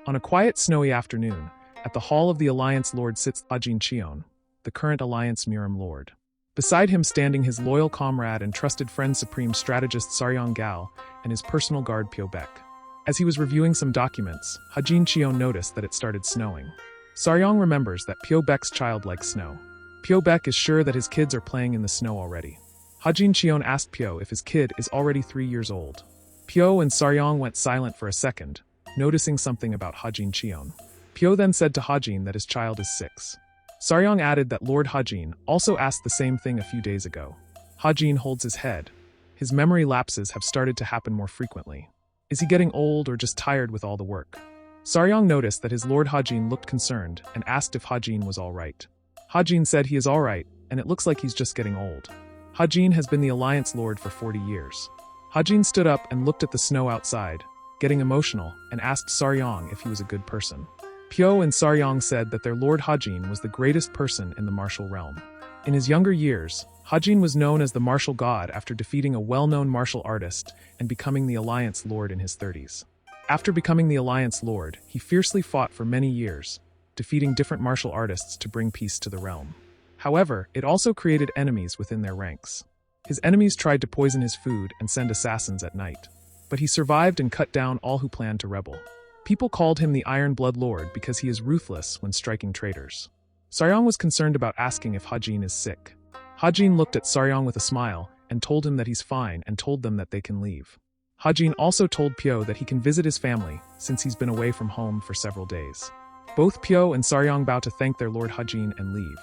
On a quiet snowy afternoon, at the hall of the Alliance Lord sits Hajin Cheon, the current Alliance Murim Lord. Beside him standing his loyal comrade and trusted friend supreme strategist Saryong Gal and his personal guard Byeok. As he was reviewing some documents, Hajin Cheon noticed that it started snowing. Saryong remembers that Byeok's child likes snow. Byeok is sure that his kids are playing in the snow already. Hajin Cheon asked Byeok if his kid is already 3 years old. Byeok and Saryong went silent for a second, noticing something about Hajin Cheon. Byeok then said to Hajin that his child is 6. Saryong added that Lord Hajin also asked the same thing a few days ago. Hajin holds his head. His memory lapses have started to happen more frequently. Is he getting old or just tired with all the work? Saryong noticed that his Lord Hajin looked concerned and asked if Hajin was alright. Hajin said he is alright, and it looks like he's just getting old. Hajin has been the Alliance Lord for 40 years. Hajin stood up and looked at the snow outside, getting emotional, and asked Saryong if he was a good person. Byeok and Saryong said that their Lord Hajin was the greatest person in the martial realm. In his younger years, Hajin was known as the martial god after defeating a well-known martial artist and becoming the Alliance Lord in his 30s. After becoming the Alliance Lord, he fiercely fought for many years, defeating different martial artists to bring peace to the realm. However, it also created enemies within their ranks. His enemies tried to poison his food and send assassins at night. But he survived and cut down all who planned to rebel. People called him the Iron Blood Lord because he is ruthless when striking traitors. Saryong was concerned about asking if Hajin is sick. Hajin looked at Saryong with a smile and told him that he's fine and told them that they can leave. Hajin also told Byeok that he can visit his family since he's been away from home for several days. Both Byeok and Saryong bow to thank their Lord Hajin and leave.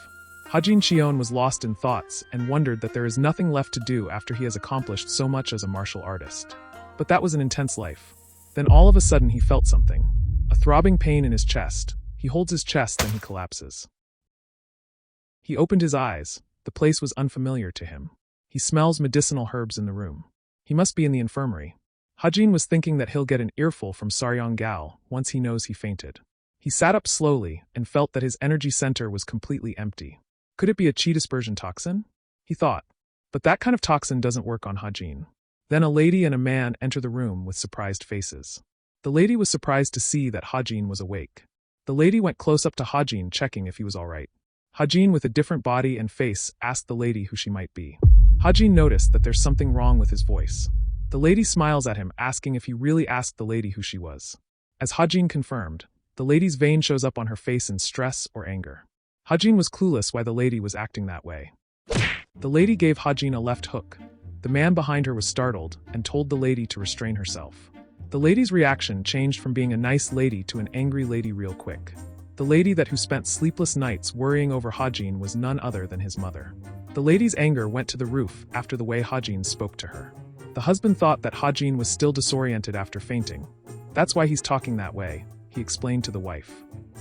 Hajin Cheon was lost in thoughts and wondered that there is nothing left to do after he has accomplished so much as a martial artist. But that was an intense life. Then all of a sudden he felt something. A throbbing pain in his chest. He holds his chest, then he collapses. He opened his eyes. The place was unfamiliar to him. He smells medicinal herbs in the room. He must be in the infirmary. Hajin was thinking that he'll get an earful from Saryong Gal once he knows he fainted. He sat up slowly and felt that his energy center was completely empty. Could it be a chi dispersion toxin? He thought. But that kind of toxin doesn't work on Hajin. Then a lady and a man enter the room with surprised faces. The lady was surprised to see that Hajin was awake. The lady went close up to Hajin, checking if he was alright. Hajin, with a different body and face, asked the lady who she might be. Hajin noticed that there's something wrong with his voice. The lady smiles at him, asking if he really asked the lady who she was. As Hajin confirmed, the lady's vein shows up on her face in stress or anger. Hajin was clueless why the lady was acting that way. The lady gave Hajin a left hook. The man behind her was startled and told the lady to restrain herself. The lady's reaction changed from being a nice lady to an angry lady real quick. The lady who spent sleepless nights worrying over Hajin was none other than his mother. The lady's anger went to the roof after the way Hajin spoke to her. The husband thought that Hajin was still disoriented after fainting. That's why he's talking that way, he explained to the wife.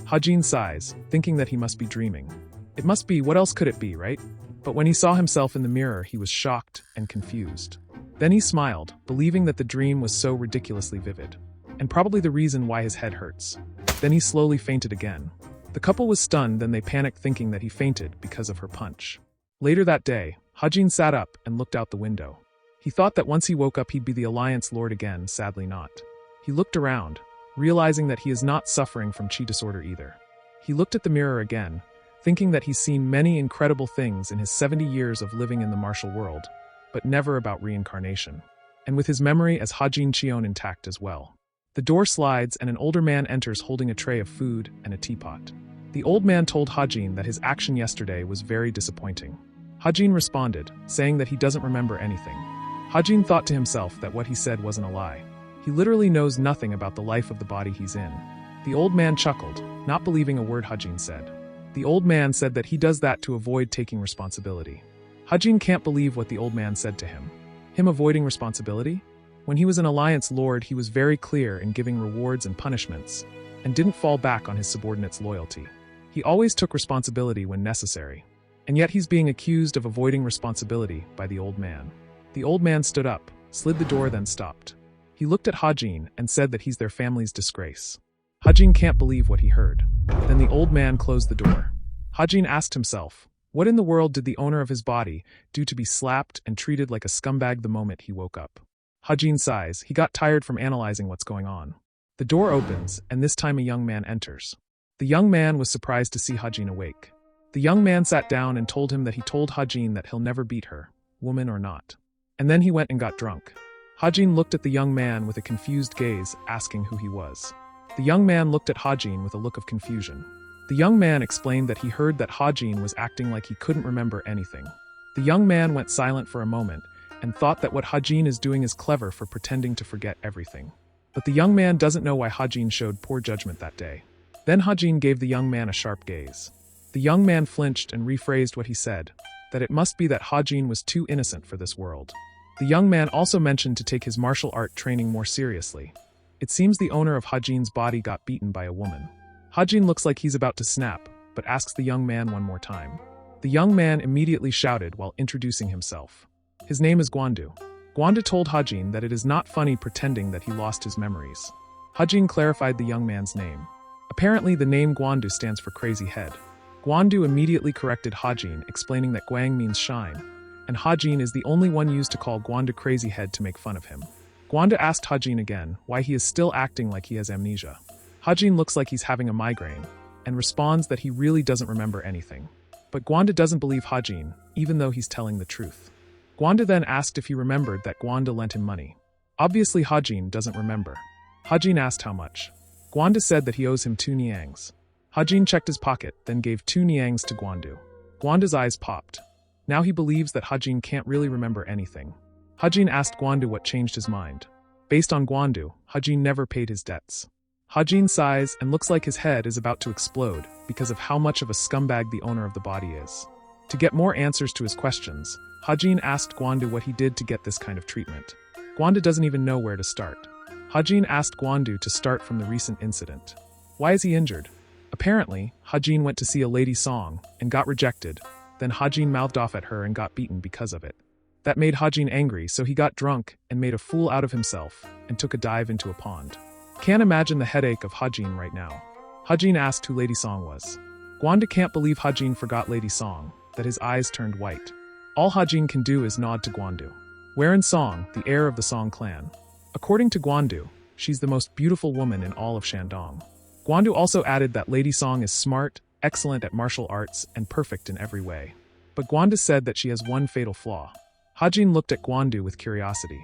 Hajin sighs, thinking that he must be dreaming. It must be, what else could it be, right? But when he saw himself in the mirror, he was shocked and confused. Then he smiled, believing that the dream was so ridiculously vivid, and probably the reason why his head hurts. Then he slowly fainted again. The couple was stunned, then they panicked, thinking that he fainted because of her punch. Later that day, Hajin sat up and looked out the window. He thought that once he woke up he'd be the Alliance Lord again, sadly not. He looked around, realizing that he is not suffering from chi disorder either. He looked at the mirror again, thinking that he's seen many incredible things in his 70 years of living in the martial world, but never about reincarnation. And with his memory as Hajin Cheon intact as well. The door slides and an older man enters holding a tray of food and a teapot. The old man told Hajin that his action yesterday was very disappointing. Hajin responded, saying that he doesn't remember anything. Hajin thought to himself that what he said wasn't a lie. He literally knows nothing about the life of the body he's in. The old man chuckled, not believing a word Hajin said. The old man said that he does that to avoid taking responsibility. Hajin can't believe what the old man said to him. Him avoiding responsibility? When he was an Alliance Lord, he was very clear in giving rewards and punishments, and didn't fall back on his subordinates' loyalty. He always took responsibility when necessary. And yet he's being accused of avoiding responsibility by the old man. The old man stood up, slid the door, then stopped. He looked at Hajin and said that he's their family's disgrace. Hajin can't believe what he heard. Then the old man closed the door. Hajin asked himself, what in the world did the owner of his body do to be slapped and treated like a scumbag the moment he woke up? Hajin sighs, he got tired from analyzing what's going on. The door opens, and this time a young man enters. The young man was surprised to see Hajin awake. The young man sat down and told him that he told Hajin that he'll never beat her, woman or not. And then he went and got drunk. Hajin looked at the young man with a confused gaze, asking who he was. The young man looked at Hajin with a look of confusion. The young man explained that he heard that Hajin was acting like he couldn't remember anything. The young man went silent for a moment and thought that what Hajin is doing is clever for pretending to forget everything. But the young man doesn't know why Hajin showed poor judgment that day. Then Hajin gave the young man a sharp gaze. The young man flinched and rephrased what he said, that it must be that Hajin was too innocent for this world. The young man also mentioned to take his martial art training more seriously. It seems the owner of Hajin's body got beaten by a woman. Hajin looks like he's about to snap, but asks the young man one more time. The young man immediately shouted while introducing himself. His name is Gwandu. Gwandu told Hajin that it is not funny pretending that he lost his memories. Hajin clarified the young man's name. Apparently the name Gwandu stands for crazy head. Gwandu immediately corrected Hajin, explaining that Gwang means shine, and Hajin is the only one used to call Gwandu crazy head to make fun of him. Gwandu asked Hajin again why he is still acting like he has amnesia. Hajin looks like he's having a migraine, and responds that he really doesn't remember anything. But Gwandu doesn't believe Hajin, even though he's telling the truth. Gwandu then asked if he remembered that Gwandu lent him money. Obviously Hajin doesn't remember. Hajin asked how much. Gwandu said that he owes him 2 niangs. Hajin checked his pocket, then gave 2 niangs to Gwandu. Gwandu's eyes popped. Now he believes that Hajin can't really remember anything. Hajin asked Gwandu what changed his mind. Based on Gwandu, Hajin never paid his debts. Hajin sighs and looks like his head is about to explode because of how much of a scumbag the owner of the body is. To get more answers to his questions, Hajin asked Gwandu what he did to get this kind of treatment. Gwandu doesn't even know where to start. Hajin asked Gwandu to start from the recent incident. Why is he injured? Apparently, Hajin went to see a lady song and got rejected. Then Hajin mouthed off at her and got beaten because of it. That made Hajin angry, so he got drunk and made a fool out of himself and took a dive into a pond. Can't imagine the headache of Hajin right now. Hajin asked who Lady Song was. Gwandu can't believe Hajin forgot Lady Song, that his eyes turned white. All Hajin can do is nod to Gwandu. Wherein Song, the heir of the Song clan. According to Gwandu, she's the most beautiful woman in all of Shandong. Gwandu also added that Lady Song is smart, excellent at martial arts, and perfect in every way. But Gwandu said that she has one fatal flaw. Hajin looked at Gwandu with curiosity.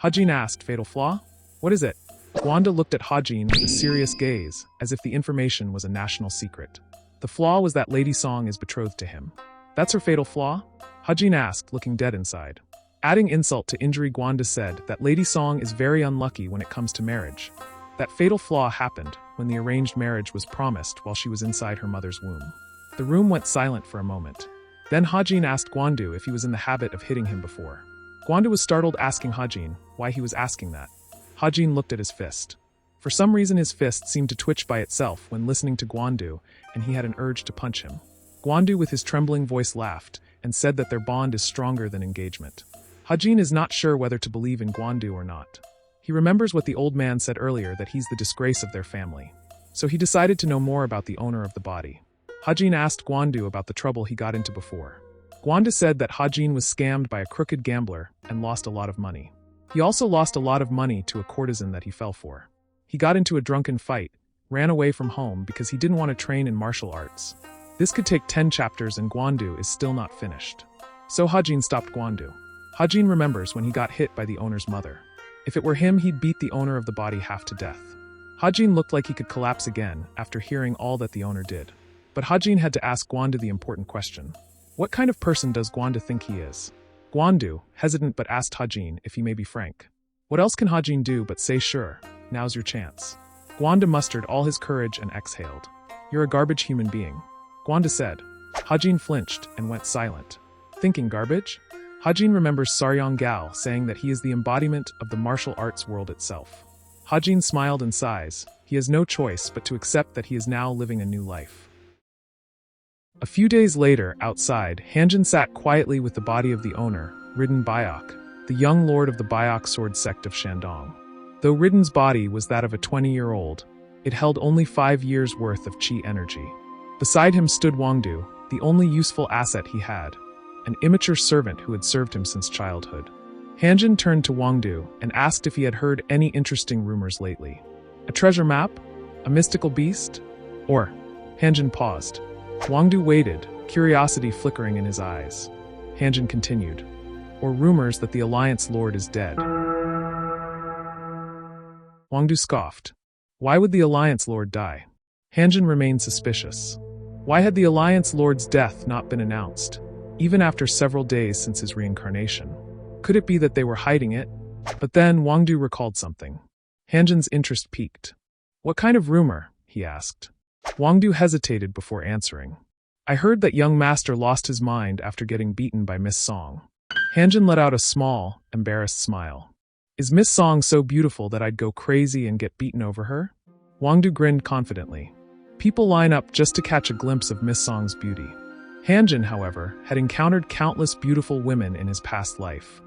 Hajin asked, fatal flaw? What is it? Gwandu looked at Hajin with a serious gaze, as if the information was a national secret. The flaw was that Lady Song is betrothed to him. That's her fatal flaw? Hajin asked, looking dead inside. Adding insult to injury, Gwandu said that Lady Song is very unlucky when it comes to marriage. That fatal flaw happened when the arranged marriage was promised while she was inside her mother's womb. The room went silent for a moment. Then Hajin asked Gwandu if he was in the habit of hitting him before. Gwandu was startled, asking Hajin why he was asking that. Hajin looked at his fist. For some reason his fist seemed to twitch by itself when listening to Gwandu, and he had an urge to punch him. Gwandu with his trembling voice laughed, and said that their bond is stronger than engagement. Hajin is not sure whether to believe in Gwandu or not. He remembers what the old man said earlier, that he's the disgrace of their family. So he decided to know more about the owner of the body. Hajin asked Gwandu about the trouble he got into before. Gwandu said that Hajin was scammed by a crooked gambler and lost a lot of money. He also lost a lot of money to a courtesan that he fell for. He got into a drunken fight, ran away from home because he didn't want to train in martial arts. This could take 10 chapters and Gwandu is still not finished. So Hajin stopped Gwandu. Hajin remembers when he got hit by the owner's mother. If it were him, he'd beat the owner of the body half to death. Hajin looked like he could collapse again after hearing all that the owner did. But Hajin had to ask Gwandu the important question. What kind of person does Gwandu think he is? Gwandu, hesitant but asked Hajin if he may be frank. What else can Hajin do but say sure, now's your chance. Gwandu mustered all his courage and exhaled. You're a garbage human being. Gwandu said. Hajin flinched and went silent. Thinking garbage? Hajin remembers Saryong Gal saying that he is the embodiment of the martial arts world itself. Hajin smiled and sighs. He has no choice but to accept that he is now living a new life. A few days later, outside, Hanjin sat quietly with the body of the owner, Ridan Byeok, the young lord of the Byeok sword sect of Shandong. Though Ridan's body was that of a 20-year-old, it held only 5 years' worth of chi energy. Beside him stood Wangdu, the only useful asset he had, an immature servant who had served him since childhood. Hanjin turned to Wangdu and asked if he had heard any interesting rumors lately. A treasure map? A mystical beast? Or? Hanjin paused. Wangdu waited, curiosity flickering in his eyes. Hanjin continued. Or rumors that the Alliance Lord is dead. Wangdu scoffed. Why would the Alliance Lord die? Hanjin remained suspicious. Why had the Alliance Lord's death not been announced, even after several days since his reincarnation? Could it be that they were hiding it? But then Wangdu recalled something. Hanjin's interest piqued. What kind of rumor? He asked. Wangdu hesitated before answering. I heard that young master lost his mind after getting beaten by Miss Song. Hanjin let out a small, embarrassed smile. Is Miss Song so beautiful that I'd go crazy and get beaten over her? Wangdu grinned confidently. People line up just to catch a glimpse of Miss Song's beauty. Hanjin, however, had encountered countless beautiful women in his past life.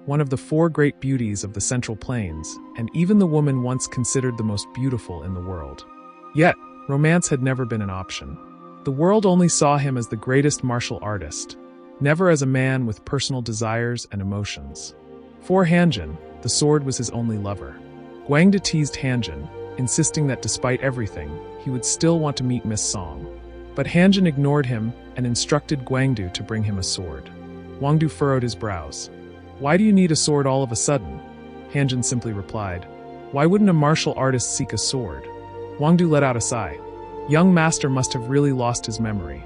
One of the 4 great beauties of the Central Plains, and even the woman once considered the most beautiful in the world. Yet, romance had never been an option. The world only saw him as the greatest martial artist, never as a man with personal desires and emotions. For Hanjin, the sword was his only lover. Gwangda teased Hanjin, insisting that despite everything, he would still want to meet Miss Song. But Hanjin ignored him and instructed Gwangdu to bring him a sword. Wangdu furrowed his brows. Why do you need a sword all of a sudden? Hanjin simply replied. Why wouldn't a martial artist seek a sword? Wangdu let out a sigh. Young master must have really lost his memory.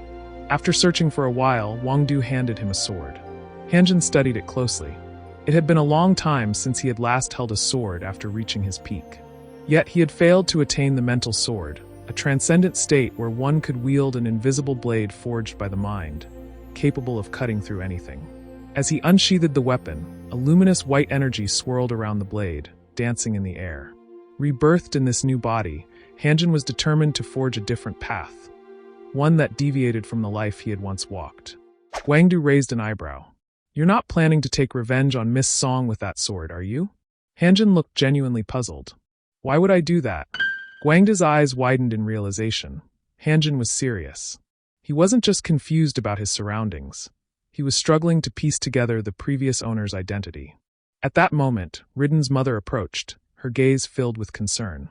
After searching for a while, Wangdu handed him a sword. Hanjin studied it closely. It had been a long time since he had last held a sword after reaching his peak. Yet he had failed to attain the mental sword, a transcendent state where one could wield an invisible blade forged by the mind, capable of cutting through anything. As he unsheathed the weapon, a luminous white energy swirled around the blade, dancing in the air. Rebirthed in this new body, Hanjin was determined to forge a different path, one that deviated from the life he had once walked. Gwangdu raised an eyebrow. You're not planning to take revenge on Miss Song with that sword, are you? Hanjin looked genuinely puzzled. Why would I do that? Gwangda's eyes widened in realization. Hanjin was serious. He wasn't just confused about his surroundings. He was struggling to piece together the previous owner's identity. At that moment, Ridan's mother approached, her gaze filled with concern.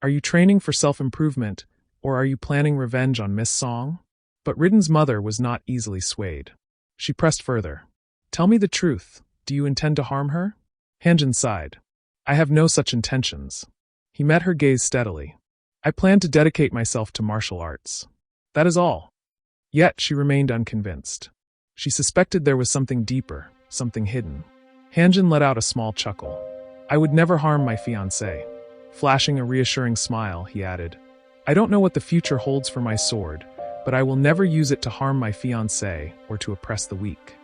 Are you training for self-improvement, or are you planning revenge on Miss Song? But Ridan's mother was not easily swayed. She pressed further. Tell me the truth. Do you intend to harm her? Hanjin sighed. I have no such intentions. He met her gaze steadily. I plan to dedicate myself to martial arts. That is all. Yet she remained unconvinced. She suspected there was something deeper, something hidden. Hanjin let out a small chuckle. I would never harm my fiancée. Flashing a reassuring smile, he added, I don't know what the future holds for my sword, but I will never use it to harm my fiancée or to oppress the weak.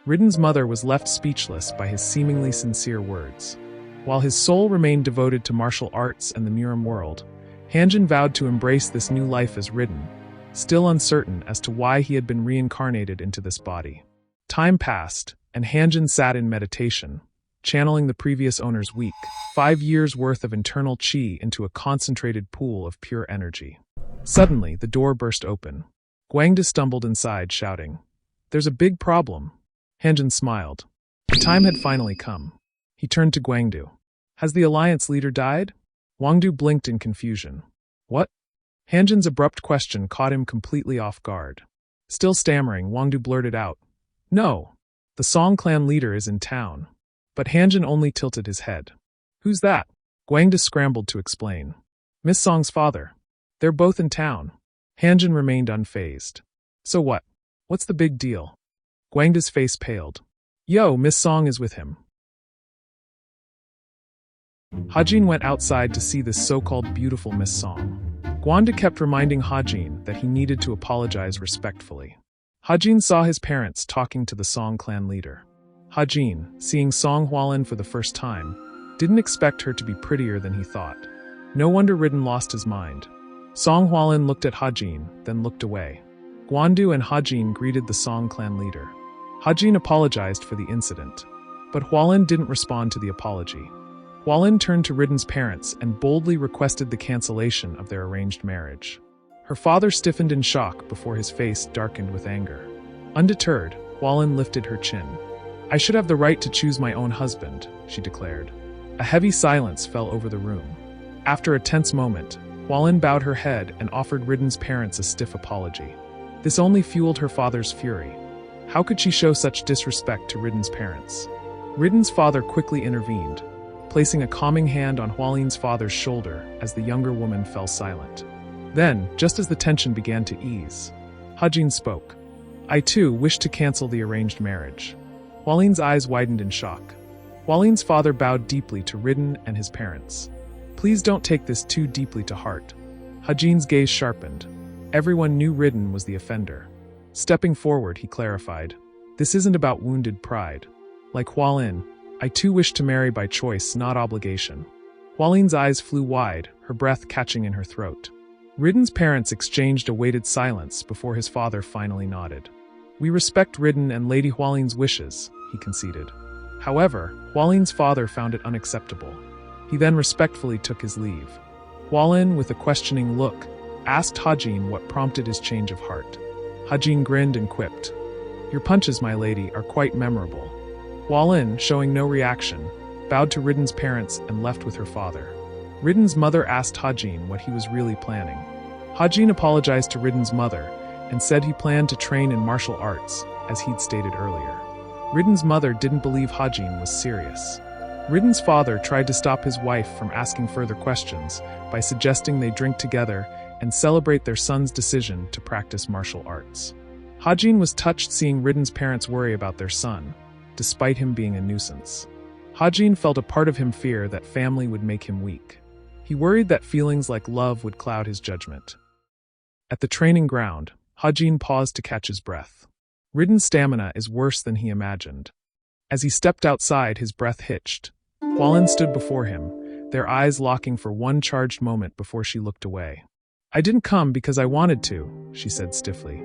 Ridan's mother was left speechless by his seemingly sincere words. While his soul remained devoted to martial arts and the Murim world, Hanjin vowed to embrace this new life as Ridan, still uncertain as to why he had been reincarnated into this body. Time passed, and Hanjin sat in meditation, channeling the previous owner's weak, 5 years' worth of internal chi into a concentrated pool of pure energy. Suddenly, the door burst open. Gwangda stumbled inside, shouting, There's a big problem. Hanjin smiled. The time had finally come. He turned to Gwangdu. Has the Alliance leader died? Wangdu blinked in confusion. What? Hanjin's abrupt question caught him completely off guard. Still stammering, Wangdu blurted out, No, the Song clan leader is in town. But Hanjin only tilted his head. Who's that? Gwangda scrambled to explain. Miss Song's father. They're both in town. Hanjin remained unfazed. So what? What's the big deal? Gwangda's face paled. Yo, Miss Song is with him. Hajin went outside to see this so-called beautiful Miss Song. Gwangda kept reminding Hajin that he needed to apologize respectfully. Hajin saw his parents talking to the Song clan leader. Hajin, seeing Song Hwalin for the first time, didn't expect her to be prettier than he thought. No wonder Ridan lost his mind. Song Hwalin looked at Hajin, then looked away. Gwangdu and Hajin greeted the Song clan leader. Hajin apologized for the incident, but Hwalin didn't respond to the apology. Hwalin turned to Ridan's parents and boldly requested the cancellation of their arranged marriage. Her father stiffened in shock before his face darkened with anger. Undeterred, Hwalin lifted her chin. I should have the right to choose my own husband, she declared. A heavy silence fell over the room. After a tense moment, Hwalin bowed her head and offered Ridan's parents a stiff apology. This only fueled her father's fury. How could she show such disrespect to Ridan's parents? Ridan's father quickly intervened, placing a calming hand on Hwalin's father's shoulder as the younger woman fell silent. Then, just as the tension began to ease, Hajin spoke. I too wish to cancel the arranged marriage. Hwalin's eyes widened in shock. Hwalin's father bowed deeply to Ridan and his parents. Please don't take this too deeply to heart. Hajin's gaze sharpened. Everyone knew Ridan was the offender. Stepping forward, he clarified. This isn't about wounded pride. Like Hwalin, I too wish to marry by choice, not obligation. Hwalin's eyes flew wide, her breath catching in her throat. Ridan's parents exchanged a weighted silence before his father finally nodded. We respect Ridan and Lady Hwalin's wishes, he conceded. However, Hwalin's father found it unacceptable. He then respectfully took his leave. Hwalin, with a questioning look, asked Hajin what prompted his change of heart. Hajin grinned and quipped, Your punches, my lady, are quite memorable. Hwalin, showing no reaction, bowed to Ridan's parents and left with her father. Ridan's mother asked Hajin what he was really planning. Hajin apologized to Ridan's mother and said he planned to train in martial arts, as he'd stated earlier. Ridan's mother didn't believe Hajin was serious. Ridan's father tried to stop his wife from asking further questions by suggesting they drink together and celebrate their son's decision to practice martial arts. Hajin was touched seeing Ridan's parents worry about their son, despite him being a nuisance. Hajin felt a part of him fear that family would make him weak. He worried that feelings like love would cloud his judgment. At the training ground, Hajin paused to catch his breath. Ridan's stamina is worse than he imagined. As he stepped outside, his breath hitched. Hwalin stood before him, their eyes locking for one charged moment before she looked away. I didn't come because I wanted to, she said stiffly.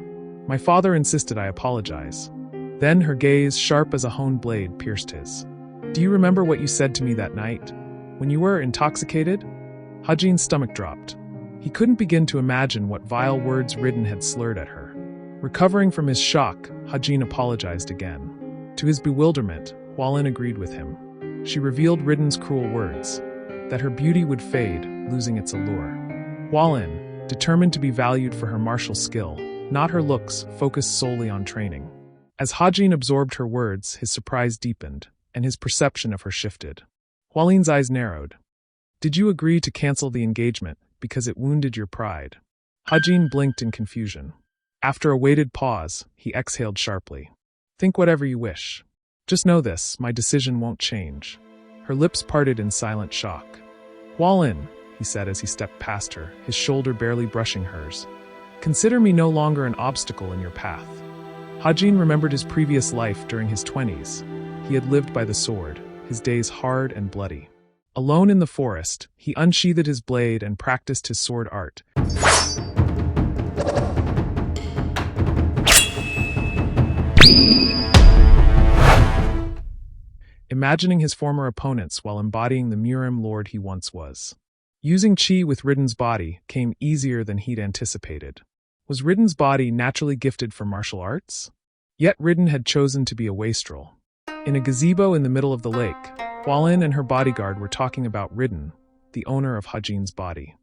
My father insisted I apologize. Then her gaze, sharp as a honed blade, pierced his. Do you remember what you said to me that night? When you were intoxicated? Hajin's stomach dropped. He couldn't begin to imagine what vile words Ridan had slurred at her. Recovering from his shock, Hajin apologized again. To his bewilderment, Hwalin agreed with him. She revealed Ridan's cruel words, that her beauty would fade, losing its allure. Hwalin, determined to be valued for her martial skill, not her looks, focused solely on training. As Hajin absorbed her words, his surprise deepened, and his perception of her shifted. Hwalin's eyes narrowed. Did you agree to cancel the engagement because it wounded your pride? Hajin blinked in confusion. After a weighted pause, he exhaled sharply. Think whatever you wish. Just know this, my decision won't change. Her lips parted in silent shock. Hwalin, he said as he stepped past her, his shoulder barely brushing hers. Consider me no longer an obstacle in your path. Hajin remembered his previous life during his 20s. He had lived by the sword, his days hard and bloody. Alone in the forest, he unsheathed his blade and practiced his sword art. Imagining his former opponents while embodying the Murim Lord he once was. Using chi with Ridan's body came easier than he'd anticipated. Was Ridan's body naturally gifted for martial arts? Yet Ridan had chosen to be a wastrel. In a gazebo in the middle of the lake, Hwalin and her bodyguard were talking about Ridan, the owner of Hajin's body.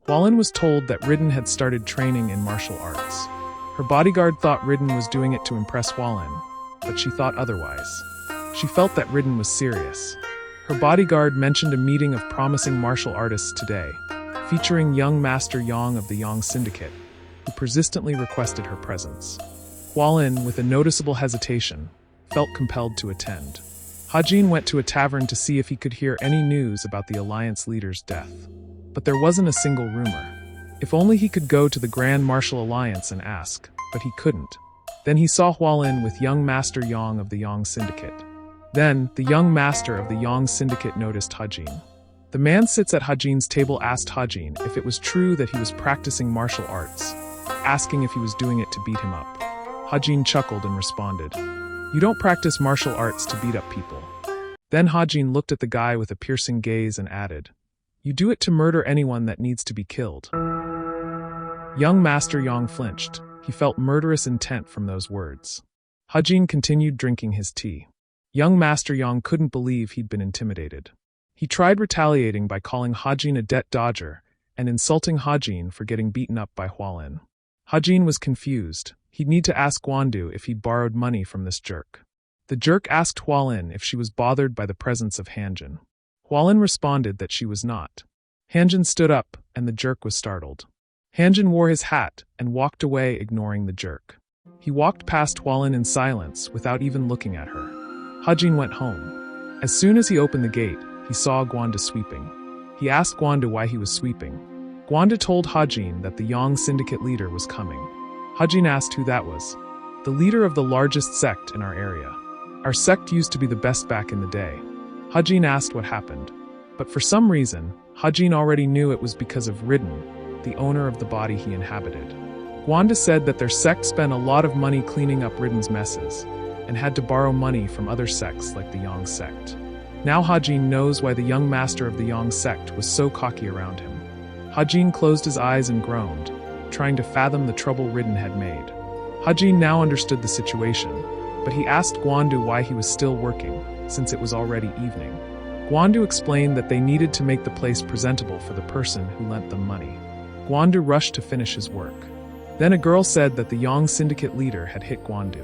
Hwalin was told that Ridan had started training in martial arts. Her bodyguard thought Ridan was doing it to impress Hwalin, but she thought otherwise. She felt that Ridan was serious. Her bodyguard mentioned a meeting of promising martial artists today, featuring young Master Yang of the Yang Syndicate, who persistently requested her presence. Hwalin, with a noticeable hesitation, felt compelled to attend. Hajin went to a tavern to see if he could hear any news about the Alliance leader's death. But there wasn't a single rumor. If only he could go to the Grand Martial Alliance and ask, but he couldn't. Then he saw Hwalin with young Master Yang of the Yang Syndicate. Then, the young master of the Yang Syndicate noticed Hajin. The man sits at Hajin's table asked Hajin if it was true that he was practicing martial arts, asking if he was doing it to beat him up. Hajin chuckled and responded, You don't practice martial arts to beat up people. Then Hajin looked at the guy with a piercing gaze and added, You do it to murder anyone that needs to be killed. Young Master Yang flinched. He felt murderous intent from those words. Hajin continued drinking his tea. Young Master Yang couldn't believe he'd been intimidated. He tried retaliating by calling Hajin a debt dodger and insulting Hajin for getting beaten up by Hualin. Hajin was confused. He'd need to ask Guandu if he'd borrowed money from this jerk. The jerk asked Hualin if she was bothered by the presence of Hanjin. Hualin responded that she was not. Hanjin stood up, and the jerk was startled. Hanjin wore his hat and walked away, ignoring the jerk. He walked past Hualin in silence without even looking at her. Hajin went home. As soon as he opened the gate, he saw Guandu sweeping. He asked Guandu why he was sweeping. Guandu told Hajin that the Yang syndicate leader was coming. Hajin asked who that was. The leader of the largest sect in our area. Our sect used to be the best back in the day. Hajin asked what happened. But for some reason, Hajin already knew it was because of Ridan, the owner of the body he inhabited. Guandu said that their sect spent a lot of money cleaning up Ridan's messes, and had to borrow money from other sects like the Yang sect. Now Hajin knows why the young master of the Yang sect was so cocky around him. Hajin closed his eyes and groaned, trying to fathom the trouble Ridan had made. Hajin now understood the situation, but he asked Guandu why he was still working, since it was already evening. Guandu explained that they needed to make the place presentable for the person who lent them money. Guandu rushed to finish his work. Then a girl said that the Yang syndicate leader had hit Guandu.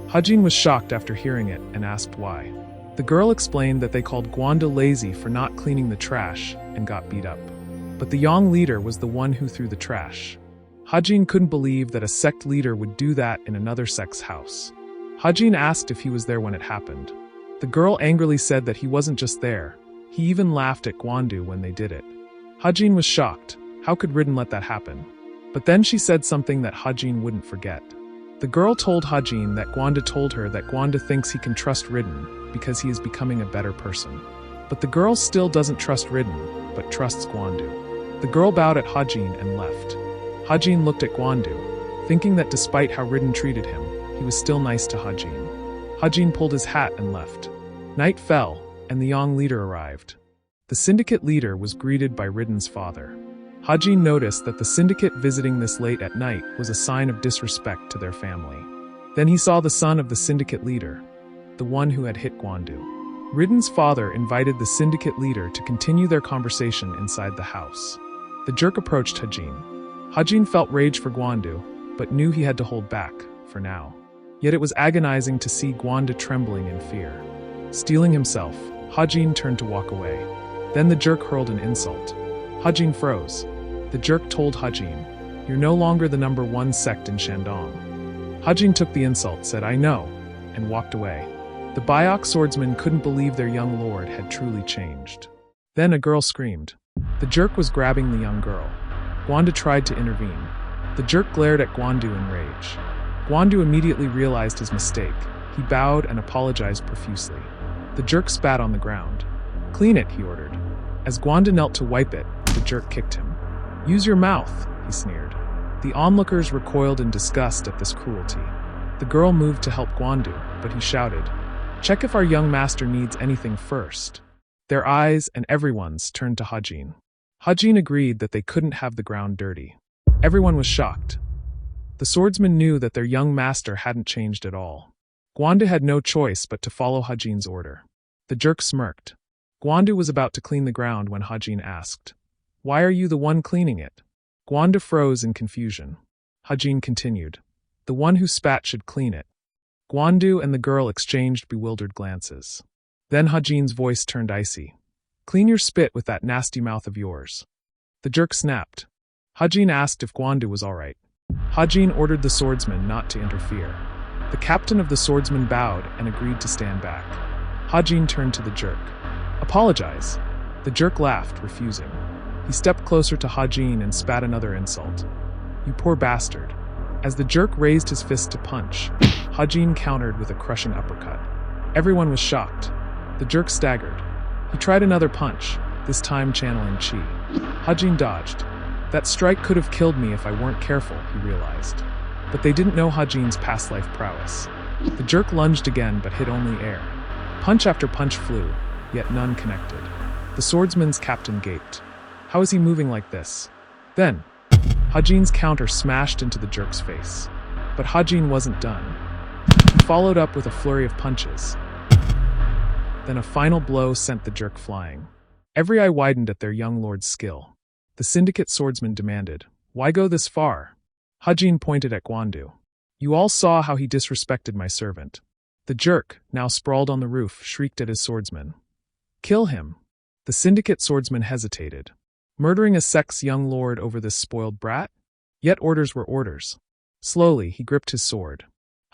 Hajin was shocked after hearing it and asked why. The girl explained that they called Guandu lazy for not cleaning the trash and got beat up. But the Yang leader was the one who threw the trash. Hajin couldn't believe that a sect leader would do that in another sect's house. Hajin asked if he was there when it happened. The girl angrily said that he wasn't just there. He even laughed at Guandu when they did it. Hajin was shocked. How could Ridan let that happen? But then she said something that Hajin wouldn't forget. The girl told Hajin that Guandu told her that Guandu thinks he can trust Ridan because he is becoming a better person. But the girl still doesn't trust Ridan, but trusts Guandu. The girl bowed at Hajin and left. Hajin looked at Guandu, thinking that despite how Ridan treated him, he was still nice to Hajin. Hajin pulled his hat and left. Night fell, and the Yang leader arrived. The syndicate leader was greeted by Ridan's father. Hajin noticed that the syndicate visiting this late at night was a sign of disrespect to their family. Then he saw the son of the syndicate leader, the one who had hit Guandu. Ridan's father invited the syndicate leader to continue their conversation inside the house. The jerk approached Hajin. Hajin felt rage for Guandu, but knew he had to hold back, for now. Yet it was agonizing to see Guandu trembling in fear. Steeling himself, Hajin turned to walk away. Then the jerk hurled an insult. Hajin froze. The jerk told Hajin, "You're no longer the number one sect in Shandong." Hajin took the insult, said, "I know," and walked away. The Byeok swordsmen couldn't believe their young lord had truly changed. Then a girl screamed. The jerk was grabbing the young girl. Guandu tried to intervene. The jerk glared at Guandu in rage. Guandu immediately realized his mistake. He bowed and apologized profusely. The jerk spat on the ground. "Clean it," he ordered. As Guandu knelt to wipe it, the jerk kicked him. "Use your mouth," he sneered. The onlookers recoiled in disgust at this cruelty. The girl moved to help Guandu, but he shouted, "Check if our young master needs anything first." Their eyes and everyone's turned to Hajin. Hajin agreed that they couldn't have the ground dirty. Everyone was shocked. The swordsmen knew that their young master hadn't changed at all. Guandu had no choice but to follow Hajin's order. The jerk smirked. Guandu was about to clean the ground when Hajin asked, "Why are you the one cleaning it?" Guandu froze in confusion. Hajin continued, "The one who spat should clean it." Guandu and the girl exchanged bewildered glances. Then Hajin's voice turned icy. "Clean your spit with that nasty mouth of yours." The jerk snapped. Hajin asked if Guandu was all right. Hajin ordered the swordsman not to interfere. The captain of the swordsmen bowed and agreed to stand back. Hajin turned to the jerk. "Apologize." The jerk laughed, refusing. He stepped closer to Hajin and spat another insult. "You poor bastard." As the jerk raised his fist to punch, Hajin countered with a crushing uppercut. Everyone was shocked. The jerk staggered. He tried another punch, this time channeling chi. Hajin dodged. That strike could have killed me if I weren't careful, he realized. But they didn't know Hajin's past life prowess. The jerk lunged again but hit only air. Punch after punch flew, yet none connected. The swordsman's captain gaped. How is he moving like this? Then, Hajin's counter smashed into the jerk's face. But Hajin wasn't done. He followed up with a flurry of punches. Then a final blow sent the jerk flying. Every eye widened at their young lord's skill. The syndicate swordsman demanded, "Why go this far?" Hajin pointed at Gwandu. "You all saw how he disrespected my servant." The jerk, now sprawled on the roof, shrieked at his swordsman. "Kill him." The syndicate swordsman hesitated. Murdering a sex young lord over this spoiled brat? Yet orders were orders. Slowly, he gripped his sword.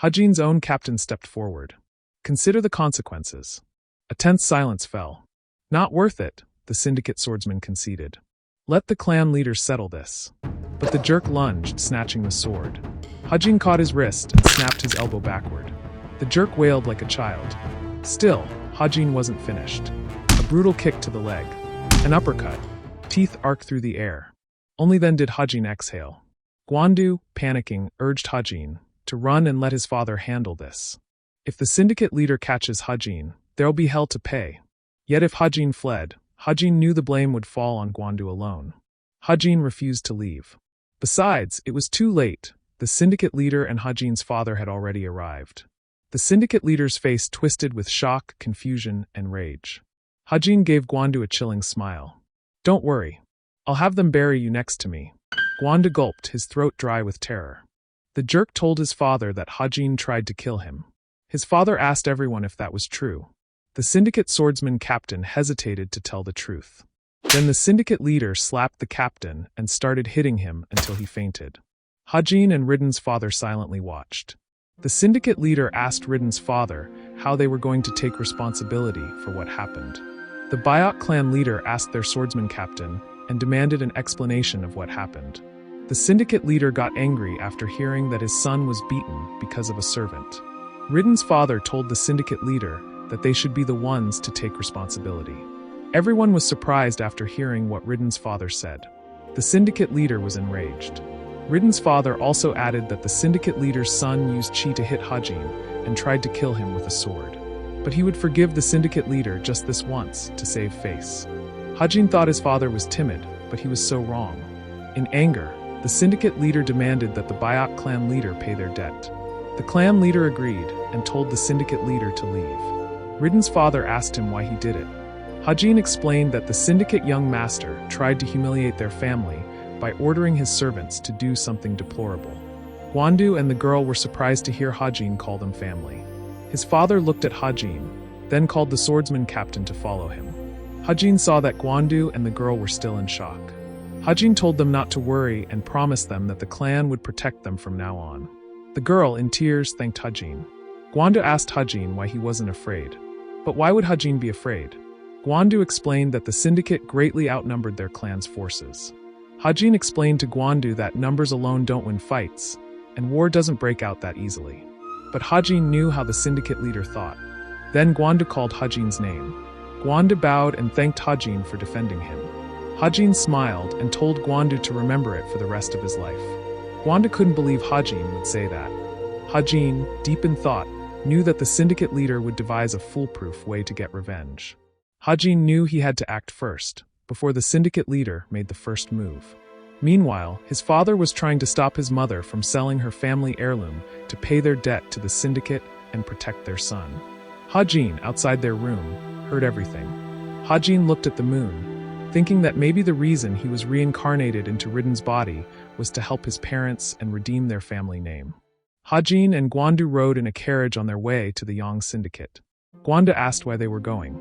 Hajin's own captain stepped forward. "Consider the consequences." A tense silence fell. "Not worth it," the syndicate swordsman conceded. "Let the clan leaders settle this." But the jerk lunged, snatching the sword. Hajin caught his wrist and snapped his elbow backward. The jerk wailed like a child. Still, Hajin wasn't finished. A brutal kick to the leg. An uppercut. Teeth arced through the air. Only then did Hajin exhale. Gwandu, panicking, urged Hajin to run and let his father handle this. If the syndicate leader catches Hajin, there'll be hell to pay. Yet if Hajin fled, Hajin knew the blame would fall on Gwandu alone. Hajin refused to leave. Besides, it was too late. The syndicate leader and Hajin's father had already arrived. The syndicate leader's face twisted with shock, confusion, and rage. Hajin gave Gwandu a chilling smile. "Don't worry. I'll have them bury you next to me." Gwandu gulped, his throat dry with terror. The jerk told his father that Hajin tried to kill him. His father asked everyone if that was true. The syndicate swordsman captain hesitated to tell the truth. Then the syndicate leader slapped the captain and started hitting him until he fainted. Hajin and Ridan's father silently watched. The syndicate leader asked Ridan's father how they were going to take responsibility for what happened. The Byeok Clan leader asked their swordsman captain and demanded an explanation of what happened. The syndicate leader got angry after hearing that his son was beaten because of a servant. Ridan's father told the syndicate leader that they should be the ones to take responsibility. Everyone was surprised after hearing what Ridan's father said. The syndicate leader was enraged. Ridan's father also added that the syndicate leader's son used chi to hit Hajin and tried to kill him with a sword. But he would forgive the syndicate leader just this once to save face. Hajin thought his father was timid, but he was so wrong. In anger, the syndicate leader demanded that the Byeok Clan leader pay their debt. The clan leader agreed and told the syndicate leader to leave. Ridan's father asked him why he did it. Hajin explained that the syndicate young master tried to humiliate their family by ordering his servants to do something deplorable. Gwandu and the girl were surprised to hear Hajin call them family. His father looked at Hajin, then called the swordsman captain to follow him. Hajin saw that Gwandu and the girl were still in shock. Hajin told them not to worry and promised them that the clan would protect them from now on. The girl, in tears, thanked Hajin. Gwandu asked Hajin why he wasn't afraid. But why would Hajin be afraid? Gwandu explained that the syndicate greatly outnumbered their clan's forces. Hajin explained to Gwandu that numbers alone don't win fights, and war doesn't break out that easily. But Hajin knew how the syndicate leader thought. Then Gwandu called Hajin's name. Gwandu bowed and thanked Hajin for defending him. Hajin smiled and told Gwandu to remember it for the rest of his life. Gwandu couldn't believe Hajin would say that. Hajin, deep in thought, knew that the syndicate leader would devise a foolproof way to get revenge. Hajin knew he had to act first, before the syndicate leader made the first move. Meanwhile, his father was trying to stop his mother from selling her family heirloom to pay their debt to the syndicate and protect their son. Hajin, outside their room, heard everything. Hajin looked at the moon, thinking that maybe the reason he was reincarnated into Ridan's body was to help his parents and redeem their family name. Hajin and Gwandu rode in a carriage on their way to the Yang Syndicate. Gwandu asked why they were going.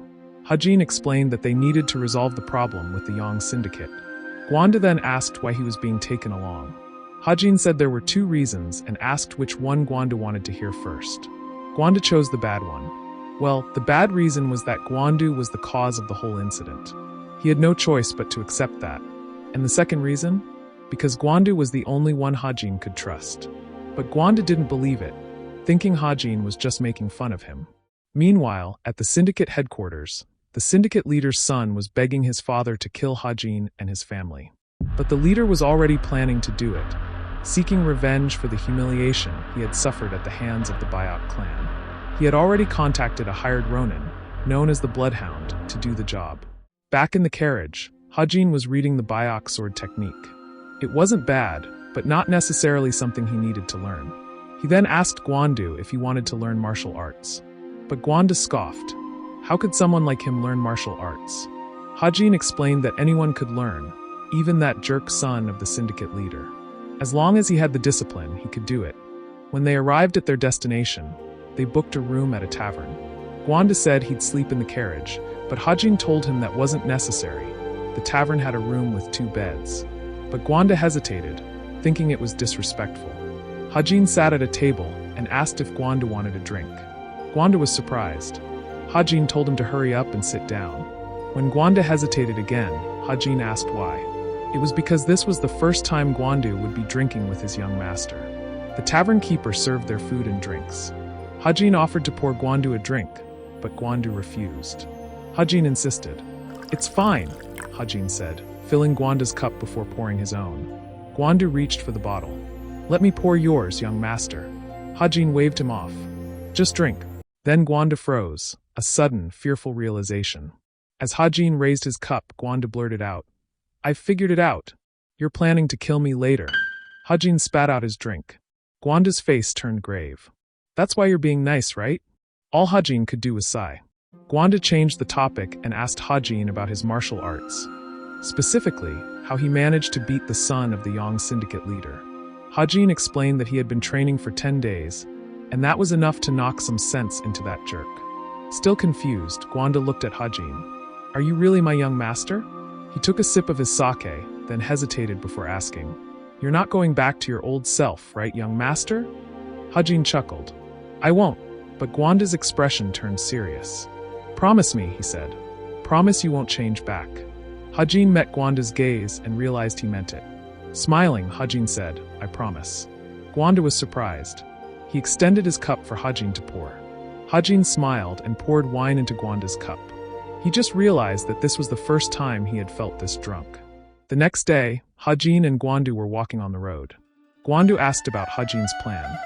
Hajin explained that they needed to resolve the problem with the Yang Syndicate. Gwandu then asked why he was being taken along. Hajin said there were two reasons and asked which one Gwandu wanted to hear first. Gwandu chose the bad one. Well, the bad reason was that Gwandu was the cause of the whole incident. He had no choice but to accept that. And the second reason? Because Gwandu was the only one Hajin could trust. But Gwandu didn't believe it, thinking Hajin was just making fun of him. Meanwhile, at the syndicate headquarters, the syndicate leader's son was begging his father to kill Hajin and his family. But the leader was already planning to do it, seeking revenge for the humiliation he had suffered at the hands of the Byeok Clan. He had already contacted a hired Ronin, known as the Bloodhound, to do the job. Back in the carriage, Hajin was reading the Byeok sword technique. It wasn't bad, but not necessarily something he needed to learn. He then asked Gwandu if he wanted to learn martial arts. But Gwandu scoffed. How could someone like him learn martial arts? Hajin explained that anyone could learn, even that jerk son of the syndicate leader. As long as he had the discipline, he could do it. When they arrived at their destination, they booked a room at a tavern. Gwanda said he'd sleep in the carriage, but Hajin told him that wasn't necessary. The tavern had a room with 2 beds. But Gwanda hesitated, thinking it was disrespectful. Hajin sat at a table and asked if Gwanda wanted a drink. Gwanda was surprised. Hajin told him to hurry up and sit down. When Gwanda hesitated again, Hajin asked why. It was because this was the first time Gwanda would be drinking with his young master. The tavern keeper served their food and drinks. Hajin offered to pour Gwanda a drink, but Gwanda refused. Hajin insisted. "It's fine," Hajin said, filling Gwanda's cup before pouring his own. Gwanda reached for the bottle. "Let me pour yours, young master." Hajin waved him off. "Just drink." Then Gwanda froze, a sudden, fearful realization. As Hajin raised his cup, Gwanda blurted out, "I've figured it out. You're planning to kill me later." Hajin spat out his drink. Gwanda's face turned grave. "That's why you're being nice, right?" All Hajin could do was sigh. Gwanda changed the topic and asked Hajin about his martial arts. Specifically, how he managed to beat the son of the young syndicate leader. Hajin explained that he had been training for 10 days, and that was enough to knock some sense into that jerk. Still confused, Gwanda looked at Hajin. "Are you really my young master?" He took a sip of his sake, then hesitated before asking, "You're not going back to your old self, right, young master?" Hajin chuckled. "I won't," but Gwanda's expression turned serious. "Promise me," he said. "Promise you won't change back." Hajin met Gwanda's gaze and realized he meant it. Smiling, Hajin said, "I promise." Gwanda was surprised. He extended his cup for Hajin to pour. Hajin smiled and poured wine into Gwanda's cup. He just realized that this was the first time he had felt this drunk. The next day, Hajin and Gwandu were walking on the road. Gwandu asked about Hajin's plan.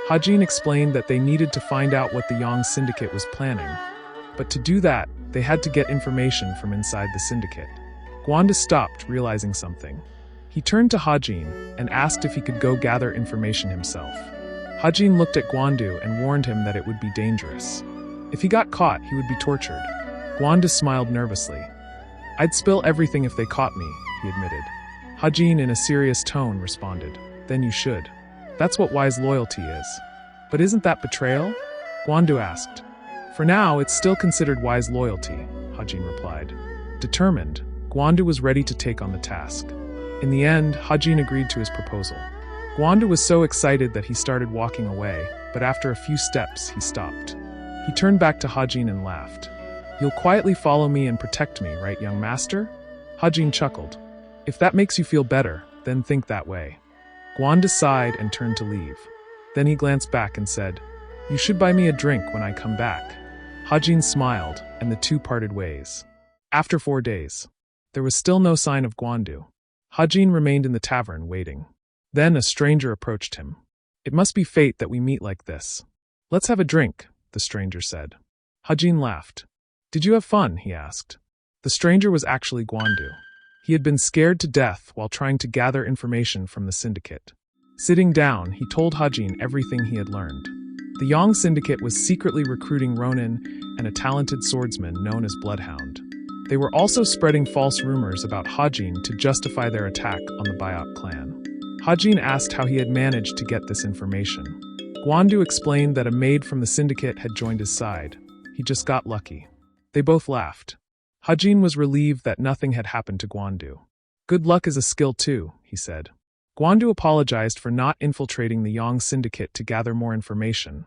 Hajin explained that they needed to find out what the Yang Syndicate was planning. But to do that, they had to get information from inside the syndicate. Gwanda stopped, realizing something. He turned to Hajin and asked if he could go gather information himself. Hajin looked at Gwandu and warned him that it would be dangerous. If he got caught, he would be tortured. Gwanda smiled nervously. "I'd spill everything if they caught me," he admitted. Hajin, in a serious tone, responded, "Then you should. That's what wise loyalty is." "But isn't that betrayal?" Gwandu asked. "For now, it's still considered wise loyalty," Hajin replied. Determined, Gwandu was ready to take on the task. In the end, Hajin agreed to his proposal. Gwandu was so excited that he started walking away, but after a few steps, he stopped. He turned back to Hajin and laughed. "You'll quietly follow me and protect me, right, young master?" Hajin chuckled. "If that makes you feel better, then think that way." Gwanda sighed and turned to leave. Then he glanced back and said, "You should buy me a drink when I come back." Hajin smiled, and the two parted ways. After 4 days, there was still no sign of Gwandu. Hajin remained in the tavern, waiting. Then a stranger approached him. "It must be fate that we meet like this." "Let's have a drink," the stranger said. Hajin laughed. "Did you have fun?" he asked. The stranger was actually Gwandu. He had been scared to death while trying to gather information from the syndicate. Sitting down, he told Hajin everything he had learned. The Yang Syndicate was secretly recruiting Ronin and a talented swordsman known as Bloodhound. They were also spreading false rumors about Hajin to justify their attack on the Byeok Clan. Hajin asked how he had managed to get this information. Gwandu explained that a maid from the syndicate had joined his side. He just got lucky. They both laughed. Hajin was relieved that nothing had happened to Gwandu. "Good luck is a skill too," he said. Gwandu apologized for not infiltrating the Yang Syndicate to gather more information,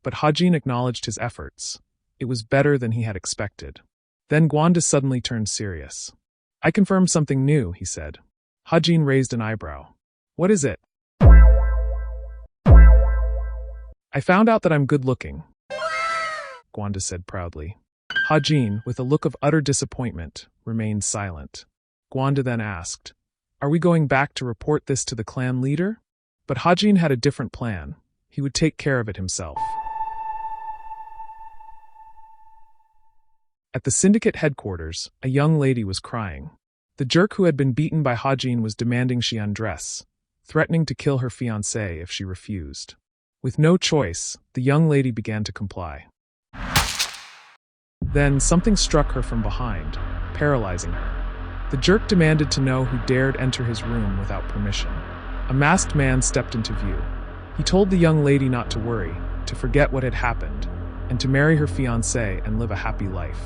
but Hajin acknowledged his efforts. It was better than he had expected. Then Gwanda suddenly turned serious. "I confirmed something new," he said. Hajin raised an eyebrow. "What is it?" "I found out that I'm good-looking," Gwanda said proudly. Hajin, with a look of utter disappointment, remained silent. Gwanda then asked, "Are we going back to report this to the clan leader?" But Hajin had a different plan. He would take care of it himself. At the syndicate headquarters, a young lady was crying. The jerk who had been beaten by Hajin was demanding she undress, threatening to kill her fiancé if she refused. With no choice, the young lady began to comply. Then something struck her from behind, paralyzing her. The jerk demanded to know who dared enter his room without permission. A masked man stepped into view. He told the young lady not to worry, to forget what had happened, and to marry her fiancé and live a happy life.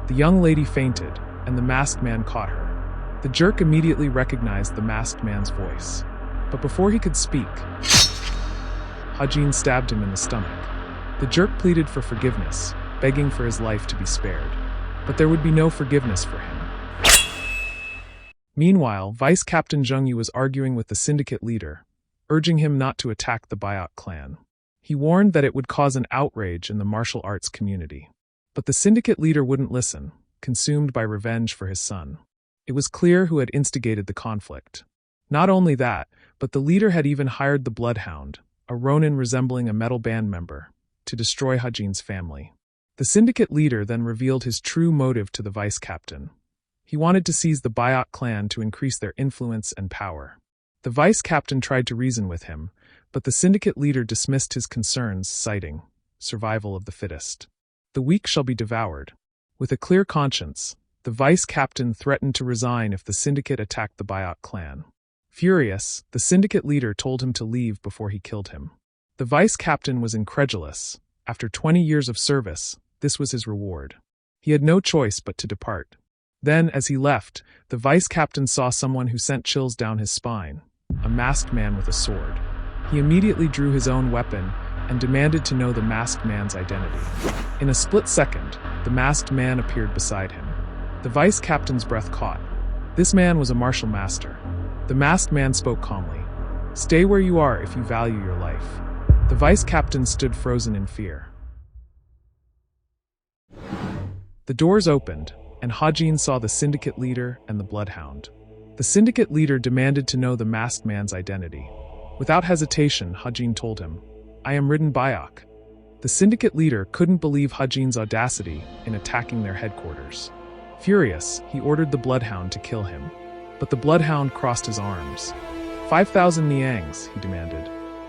The young lady fainted, and the masked man caught her. The jerk immediately recognized the masked man's voice. But before he could speak, Hajin stabbed him in the stomach. The jerk pleaded for forgiveness, begging for his life to be spared. But there would be no forgiveness for him. Meanwhile, Vice Captain Jung Yu was arguing with the syndicate leader, urging him not to attack the Byeok Clan. He warned that it would cause an outrage in the martial arts community. But the syndicate leader wouldn't listen, consumed by revenge for his son. It was clear who had instigated the conflict. Not only that, but the leader had even hired the Bloodhound, a Ronin resembling a metal band member, to destroy Hajin's family. The syndicate leader then revealed his true motive to the vice captain. He wanted to seize the Byeok clan to increase their influence and power. The vice captain tried to reason with him, but the syndicate leader dismissed his concerns, citing survival of the fittest. The weak shall be devoured. With a clear conscience, the vice captain threatened to resign if the syndicate attacked the Byeok clan. Furious, the syndicate leader told him to leave before he killed him. The vice captain was incredulous. After 20 years of service, this was his reward. He had no choice but to depart. Then, as he left, the vice captain saw someone who sent chills down his spine, a masked man with a sword. He immediately drew his own weapon and demanded to know the masked man's identity. In a split second, the masked man appeared beside him. The vice captain's breath caught. This man was a martial master. The masked man spoke calmly. "Stay where you are if you value your life." The vice captain stood frozen in fear. The doors opened, and Hajin saw the syndicate leader and the bloodhound. The syndicate leader demanded to know the masked man's identity. Without hesitation, Hajin told him, "I am Ridan Byeok." The syndicate leader couldn't believe Hajin's audacity in attacking their headquarters. Furious, he ordered the bloodhound to kill him. But the bloodhound crossed his arms. 5,000 niangs, he demanded.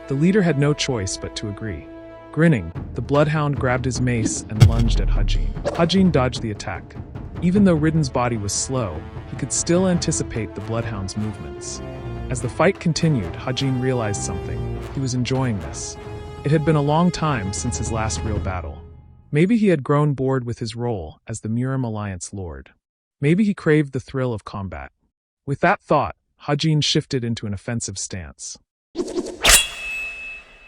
The leader had no choice but to agree. Grinning, the bloodhound grabbed his mace and lunged at Hajin. Hajin dodged the attack. Even though Ridan's body was slow, he could still anticipate the bloodhound's movements. As the fight continued, Hajin realized something. He was enjoying this. It had been a long time since his last real battle. Maybe he had grown bored with his role as the Murim Alliance Lord. Maybe he craved the thrill of combat. With that thought, Hajin shifted into an offensive stance.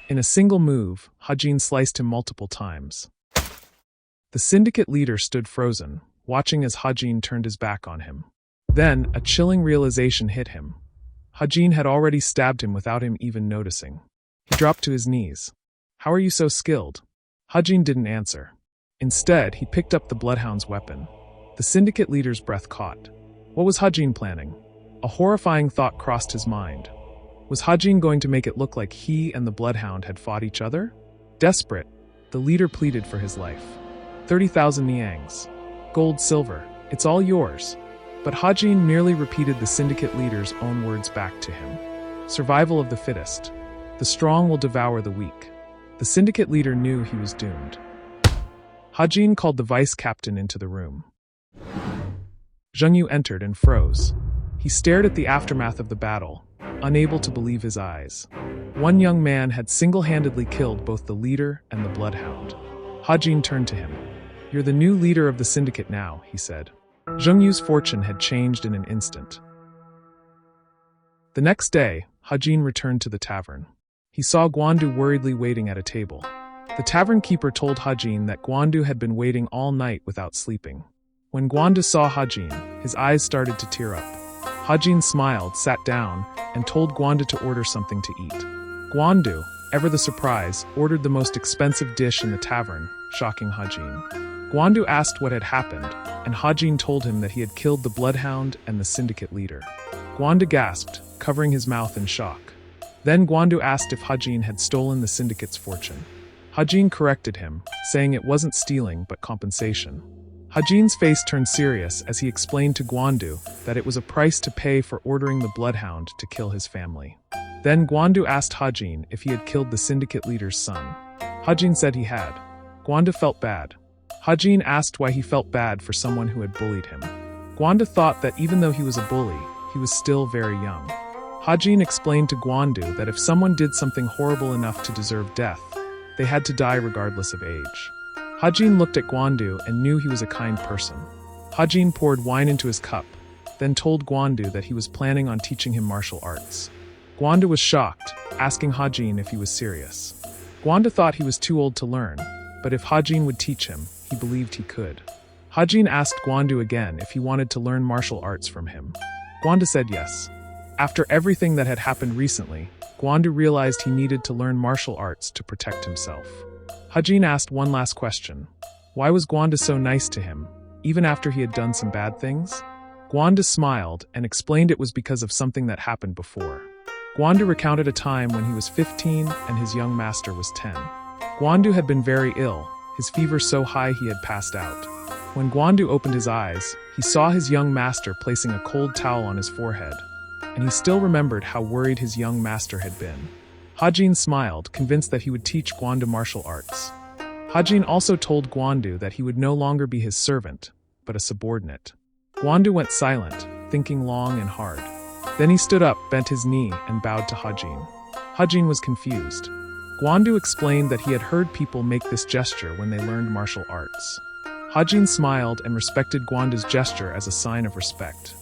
In a single move, Hajin sliced him multiple times. The syndicate leader stood frozen, watching as Hajin turned his back on him. Then, a chilling realization hit him. Hajin had already stabbed him without him even noticing. He dropped to his knees. "How are you so skilled?" Hajin didn't answer. Instead, he picked up the bloodhound's weapon. The syndicate leader's breath caught. What was Hajin planning? A horrifying thought crossed his mind. Was Hajin going to make it look like he and the bloodhound had fought each other? Desperate, the leader pleaded for his life. 30,000 niangs. Gold, silver, it's all yours. But Hajin merely repeated the syndicate leader's own words back to him. Survival of the fittest. The strong will devour the weak. The syndicate leader knew he was doomed. Hajin called the vice captain into the room. Jung Yu entered and froze. He stared at the aftermath of the battle, unable to believe his eyes. One young man had single-handedly killed both the leader and the bloodhound. Hajin turned to him. "You're the new leader of the syndicate now," he said. Jung Yu's fortune had changed in an instant. The next day, Hajin returned to the tavern. He saw Gwandu worriedly waiting at a table. The tavern keeper told Hajin that Gwandu had been waiting all night without sleeping. When Gwandu saw Hajin, his eyes started to tear up. Hajin smiled, sat down, and told Gwandu to order something to eat. Gwandu, ever the surprise, ordered the most expensive dish in the tavern, shocking Hajin. Gwandu asked what had happened, and Hajin told him that he had killed the bloodhound and the syndicate leader. Gwandu gasped, covering his mouth in shock. Then Gwandu asked if Hajin had stolen the syndicate's fortune. Hajin corrected him, saying it wasn't stealing but compensation. Hajin's face turned serious as he explained to Gwandu that it was a price to pay for ordering the bloodhound to kill his family. Then Gwandu asked Hajin if he had killed the syndicate leader's son. Hajin said he had. Gwandu felt bad. Hajin asked why he felt bad for someone who had bullied him. Gwanda thought that even though he was a bully, he was still very young. Hajin explained to Gwandu that if someone did something horrible enough to deserve death, they had to die regardless of age. Hajin looked at Gwandu and knew he was a kind person. Hajin poured wine into his cup, then told Gwandu that he was planning on teaching him martial arts. Gwandu was shocked, asking Hajin if he was serious. Gwanda thought he was too old to learn, but if Hajin would teach him, he believed he could. Hajin asked Gwandu again if he wanted to learn martial arts from him. Gwanda said yes. After everything that had happened recently, Gwandu realized he needed to learn martial arts to protect himself. Hajin asked one last question. Why was Gwanda so nice to him, even after he had done some bad things? Gwanda smiled and explained it was because of something that happened before. Gwandu recounted a time when he was 15 and his young master was 10. Gwandu had been very ill, his fever so high he had passed out. When Gwandu opened his eyes, he saw his young master placing a cold towel on his forehead, and he still remembered how worried his young master had been. Hajin smiled, convinced that he would teach Gwandu martial arts. Hajin also told Gwandu that he would no longer be his servant, but a subordinate. Gwandu went silent, thinking long and hard. Then he stood up, bent his knee, and bowed to Hajin. Hajin was confused. Gwandu explained that he had heard people make this gesture when they learned martial arts. Hajin smiled and respected Gwandu's gesture as a sign of respect.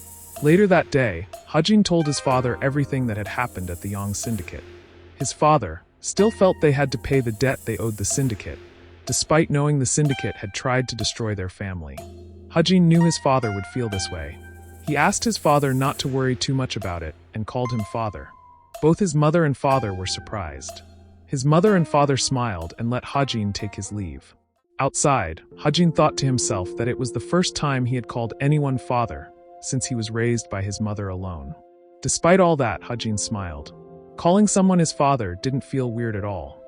Later that day, Hajin told his father everything that had happened at the Yang Syndicate. His father still felt they had to pay the debt they owed the syndicate, despite knowing the syndicate had tried to destroy their family. Hajin knew his father would feel this way. He asked his father not to worry too much about it and called him father. Both his mother and father were surprised. His mother and father smiled and let Hajin take his leave. Outside, Hajin thought to himself that it was the first time he had called anyone father since he was raised by his mother alone. Despite all that, Hajin smiled. Calling someone his father didn't feel weird at all.